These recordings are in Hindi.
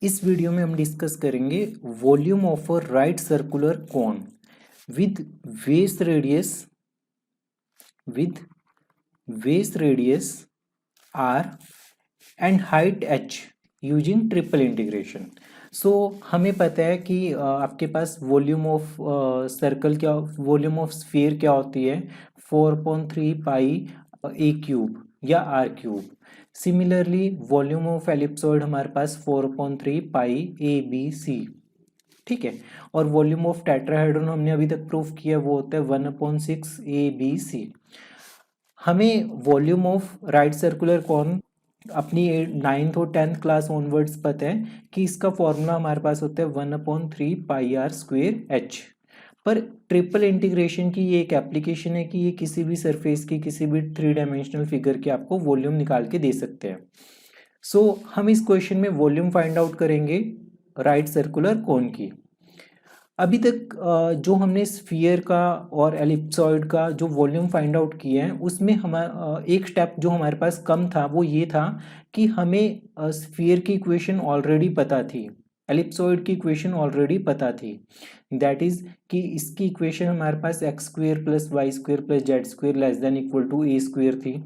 इस वीडियो में हम डिस्कस करेंगे volume of a right circular cone with base radius with base radius R and height H using triple integration. So हमें पता है कि आपके पास वॉल्यूम ऑफ सर्कल क्या, वॉल्यूम ऑफ स्फीयर क्या होती है, 4.3 पाई ए क्यूब या R cube. Similarly volume of ellipsoid हमारे पास 4.3 पाई ए बी सी, ठीक है। और वॉल्यूम ऑफ टेट्राहेड्रॉन हमने अभी तक प्रूफ किया, वो होता है 1/6 ए बी सी। हमें volume of right circular cone अपनी 9th और 10th क्लास ऑनवर्ड्स पता है कि इसका फॉर्मूला हमारे पास होता है 1/3 पाई आर स्क्वेयर एच। पर ट्रिपल इंटीग्रेशन की ये एक एप्लीकेशन है कि ये किसी भी सरफेस की, किसी भी 3 डायमेंशनल फिगर के आपको वॉल्यूम निकाल के दे सकते हैं। सो हम इस क्वेश्चन में वॉल्यूम फाइंड आउट करेंगे राइट सर्कुलर कोन की। अभी तक जो हमने स्फीयर का और एलिप्सॉइड का जो वॉल्यूम फाइंड आउट किया है, उसमें हमारा एक स्टेप जो हमारे पास कम था वो ये था कि हमें स्फीयर की इक्वेशन ऑलरेडी पता थी, एलिप्सॉइड की इक्वेशन ऑलरेडी पता थी। दैट इज कि इसकी इक्वेशन हमारे पास X square plus Y square plus Z square less than equal to A square थी,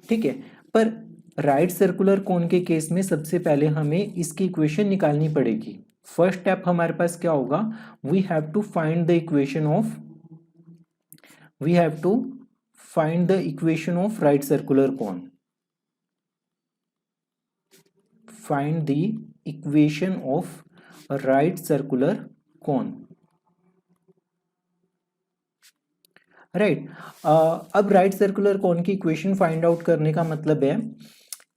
ठीक है। पर राइट सर्कुलर कोन के केस में सबसे पहले हमें इसकी इक्वेशन निकालनी पड़ेगी। फर्स्ट स्टेप हमारे पास क्या होगा, we have to find the equation of right circular cone. Find the equation of right circular cone. Right अब राइट सर्कुलर कोन की इक्वेशन फाइंड आउट करने का मतलब है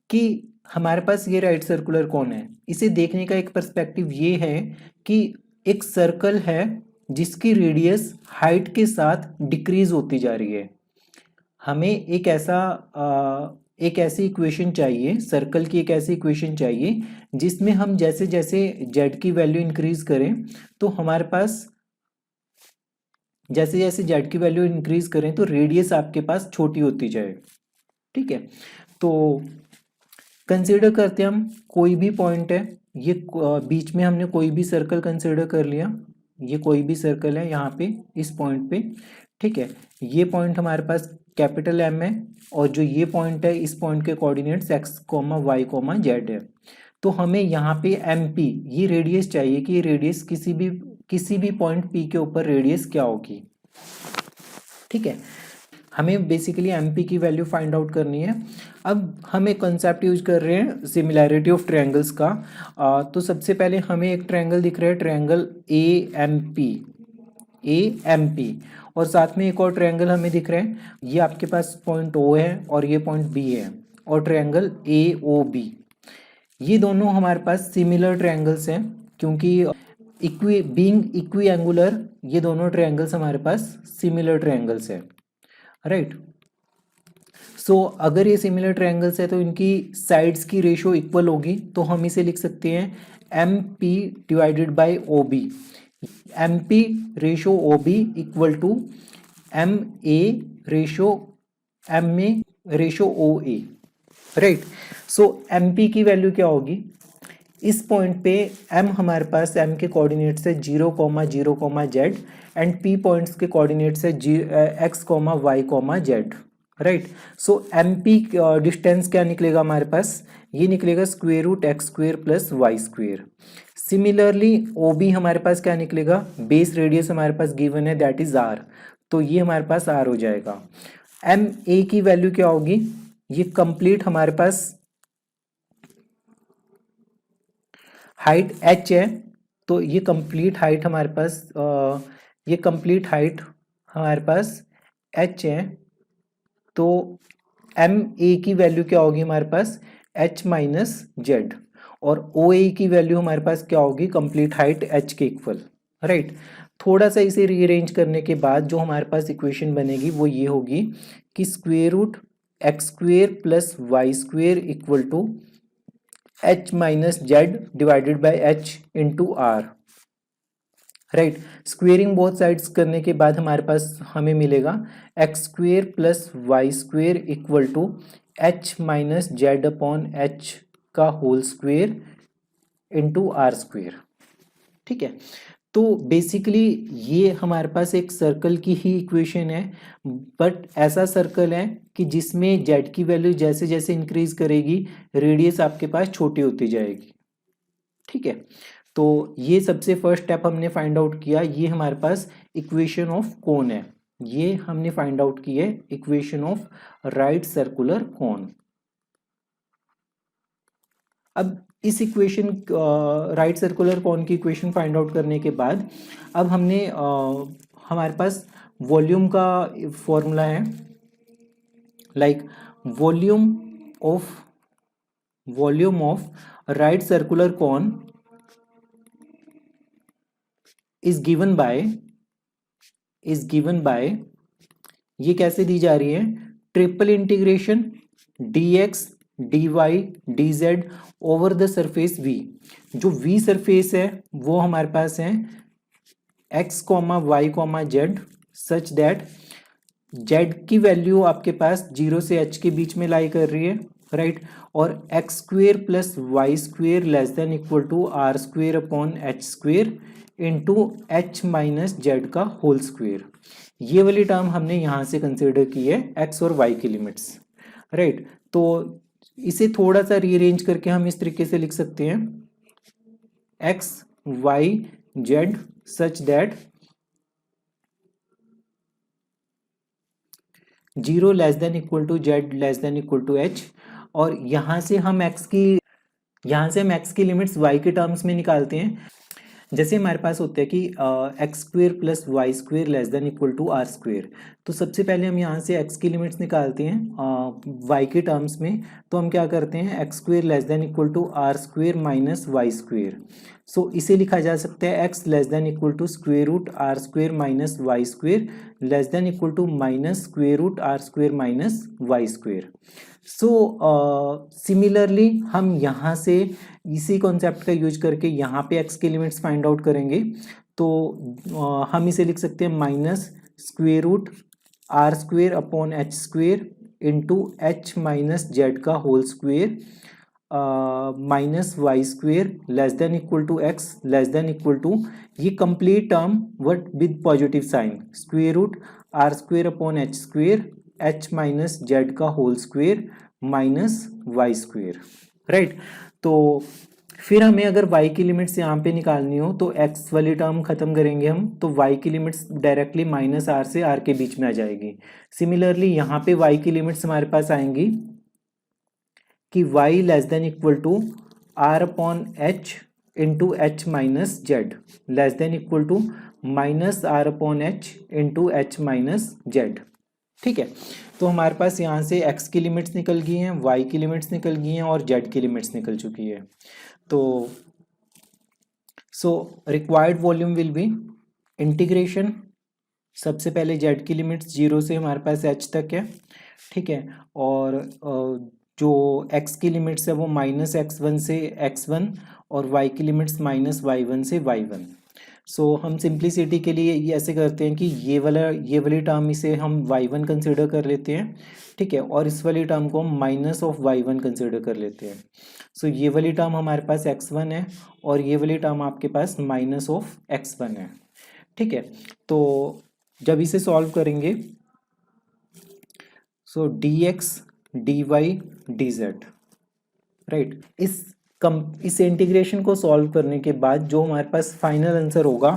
कि हमारे पास ये राइट सर्कुलर कोन है, इसे देखने का एक पर्सपेक्टिव ये है कि एक सर्कल है जिसकी रेडियस हाइट के साथ डिक्रीज होती जा रही है। हमें एक ऐसी इक्वेशन चाहिए, सर्कल की एक ऐसी इक्वेशन चाहिए जिसमें हम जैसे जैसे जेड की वैल्यू इंक्रीज करें तो हमारे पास, जैसे जैसे जेड की वैल्यू इंक्रीज करें तो रेडियस आपके पास छोटी होती जाए, ठीक है। तो कंसीडर करते हैं हम कोई भी पॉइंट है, ये बीच में हमने कोई भी सर्कल कंसीडर कर लिया, ये कोई भी सर्कल है यहाँ पे इस पॉइंट पे, ठीक है। ये पॉइंट हमारे पास कैपिटल एम है और जो ये पॉइंट है इस पॉइंट के coordinates X comma Y comma Z है। तो हमें यहाँ पे एम पी ये रेडियस चाहिए कि ये रेडियस किसी भी पॉइंट पी के ऊपर रेडियस क्या होगी, ठीक है। हमें बेसिकली एमपी की वैल्यू फाइंड आउट करनी है। अब हम एक कंसेप्ट यूज कर रहे हैं सिमिलैरिटी ऑफ ट्रायंगल्स का। तो सबसे पहले हमें एक ट्रायंगल दिख रहा है, ट्रायंगल ए एम पी, और साथ में एक और ट्रायंगल हमें दिख रहा है, ये आपके पास पॉइंट ओ है और ये पॉइंट बी है, और ट्रायंगल ए ओ बी। ये दोनों हमारे पास सिमिलर ट्रायंगल्स हैं क्योंकि बीइंग इक्वी एंगुलर ये दोनों ट्रायंगल्स हमारे पास सिमिलर ट्रायंगल्स है, राइट। सो अगर ये सिमिलर ट्रायंगल्स है तो इनकी साइड्स की रेशियो इक्वल होगी, तो हम इसे लिख सकते हैं M P divided by O B. M P ratio O B equal to M A ratio M A ratio O A, right. So M P की वैल्यू क्या होगी, इस पॉइंट पे m हमारे पास m के कोऑर्डिनेट्स है 0, 0, z एंड p पॉइंट्स के कोऑर्डिनेट्स है x, y, z, right. So mp distance क्या निकलेगा हमारे पास, ये निकलेगा square root X square plus Y square. Similarly OB हमारे पास क्या निकलेगा, बेस रेडियस हमारे पास गिवन है दैट इज r, तो ये हमारे पास r हो जाएगा। MA की वैल्यू क्या होगी, ये कंप्लीट हमारे पास हाइट h है, तो ये कंप्लीट हाइट हमारे पास हमारे पास h है। तो एम ए की वैल्यू क्या होगी हमारे पास h माइनस जेड, और ओ ए की वैल्यू हमारे पास क्या होगी, कंप्लीट हाइट h के इक्वल, राइट। थोड़ा सा इसे रीअरेंज करने के बाद जो हमारे पास इक्वेशन बनेगी वो ये होगी कि square root X square plus Y square equal to h minus Z divided by h into R, right. Squaring both sides करने के बाद हमारे पास हमें मिलेगा X square plus Y square equal to h minus Z upon h का whole square into R square. ठीक है, तो बेसिकली ये हमारे पास एक सर्कल की ही इक्वेशन है, बट ऐसा सर्कल है कि जिसमें जेड की वैल्यू जैसे जैसे इंक्रीज करेगी रेडियस आपके पास छोटी होती जाएगी। ठीक है, तो ये सबसे फर्स्ट स्टेप हमने फाइंड आउट किया, ये हमारे पास इक्वेशन ऑफ कोन है, ये हमने फाइंड आउट की है इक्वेशन ऑफ राइट सर्कुलर कोन। अब इस इक्वेशन राइट सर्कुलर कोन की इक्वेशन फाइंड आउट करने के बाद अब हमने हमारे पास वॉल्यूम का फॉर्मूला है, like volume of right circular cone is given by ये कैसे दी जा रही है, triple integration dx dy dz over the surface v। जो v सरफेस है वो हमारे पास है x y z such that z की वैल्यू आपके पास 0 से h के बीच में लाई कर रही है, राइट, और x square plus Y square less than equal to R square upon H square into H minus Z का होल स्क्वेयर। ये वाली टर्म हमने यहाँ से कंसिडर की है x और y की लिमिट्स, राइट। तो इसे थोड़ा सा रीअरेंज करके हम इस तरीके से लिख सकते हैं x y z such that 0 less than equal to z less than equal to h, और यहाँ से हम x की लिमिट्स y के टर्म्स में निकालते हैं। जैसे हमारे पास होता है कि X square plus Y square less than equal to R square, तो सबसे पहले हम यहाँ से x की लिमिट्स निकालते हैं y के टर्म्स में। तो हम क्या करते हैं, X square less than equal to R square minus Y square. So इसे लिखा जा सकता है x less than equal to square root R square minus Y square less than equal to minus square root R square minus Y square. So similarly हम यहाँ से इसी कॉन्सेप्ट का यूज करके यहाँ पे x की लिमिट्स फाइंड आउट करेंगे। तो हम इसे लिख सकते हैं minus square root R square upon H square into H minus Z का whole square minus Y square less than equal to X less than equal to ये कंप्लीट टर्म वट with positive sign square root R square upon H square H minus Z का whole square minus Y square, right. तो फिर हमें अगर y की लिमिट्स यहाँ पे निकालनी हो तो x वाली टर्म खत्म करेंगे हम, तो y की लिमिट्स डायरेक्टली माइनस r से r के बीच में आ जाएगी। सिमिलरली यहाँ पे y की लिमिट्स हमारे पास आएंगी कि y less than equal to r upon h into H minus Z less than equal to minus r upon h into H minus Z. ठीक है, तो हमारे पास यहाँ से x की लिमिट्स निकल गई हैं, y की लिमिट्स निकल गई हैं और z की लिमिट्स निकल चुकी है। तो so required volume will be integration, सबसे पहले z की लिमिट्स 0 से हमारे पास h तक है, ठीक है, और जो x की लिमिट्स है वो माइनस x1 से x1 और y की लिमिट्स माइनस y1 से y1। सो हम सिंप्लिसिटी के लिए ये ऐसे करते हैं कि ये वाली टर्म इसे हम y1 कंसिडर कर लेते हैं, ठीक है, और इस वाली टर्म को हम माइनस ऑफ y1 कंसिडर कर लेते हैं। सो ये वाली टर्म हमारे पास x1 है और ये वाली टर्म आपके पास माइनस ऑफ x1 है, ठीक है। तो जब इसे सॉल्व करेंगे सो dx dy dz, राइट, इस इंटीग्रेशन को सॉल्व करने के बाद जो हमारे पास फाइनल आंसर होगा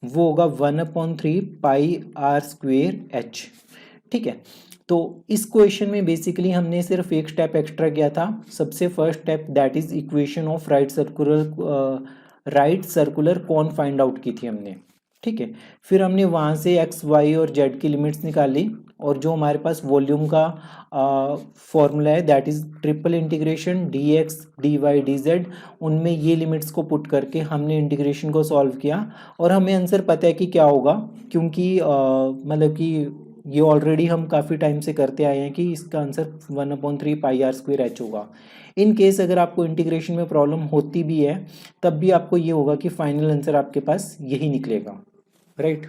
वो होगा 1/3 पाई आर स्क्वेयर एच, ठीक है। तो इस क्वेश्चन में बेसिकली हमने सिर्फ एक स्टेप एक्स्ट्रा किया था, सबसे first step that is equation of right circular cone find out की थी हमने, ठीक है। फिर हमने वहाँ से एक्स वाई और जेड की लिमिट्स निकाली और जो हमारे पास वॉल्यूम का फॉर्मूला है that is triple integration dx dy dz, उनमें ये लिमिट्स को पुट करके हमने इंटीग्रेशन को सॉल्व किया और हमें आंसर पता है कि क्या होगा, क्योंकि मतलब कि ये ऑलरेडी हम काफ़ी टाइम से करते आए हैं कि इसका answer 1/3 pi R square H होगा। इन केस अगर आपको इंटीग्रेशन में प्रॉब्लम होती भी है तब भी आपको ये होगा कि फाइनल आंसर आपके पास यही निकलेगा, राइट।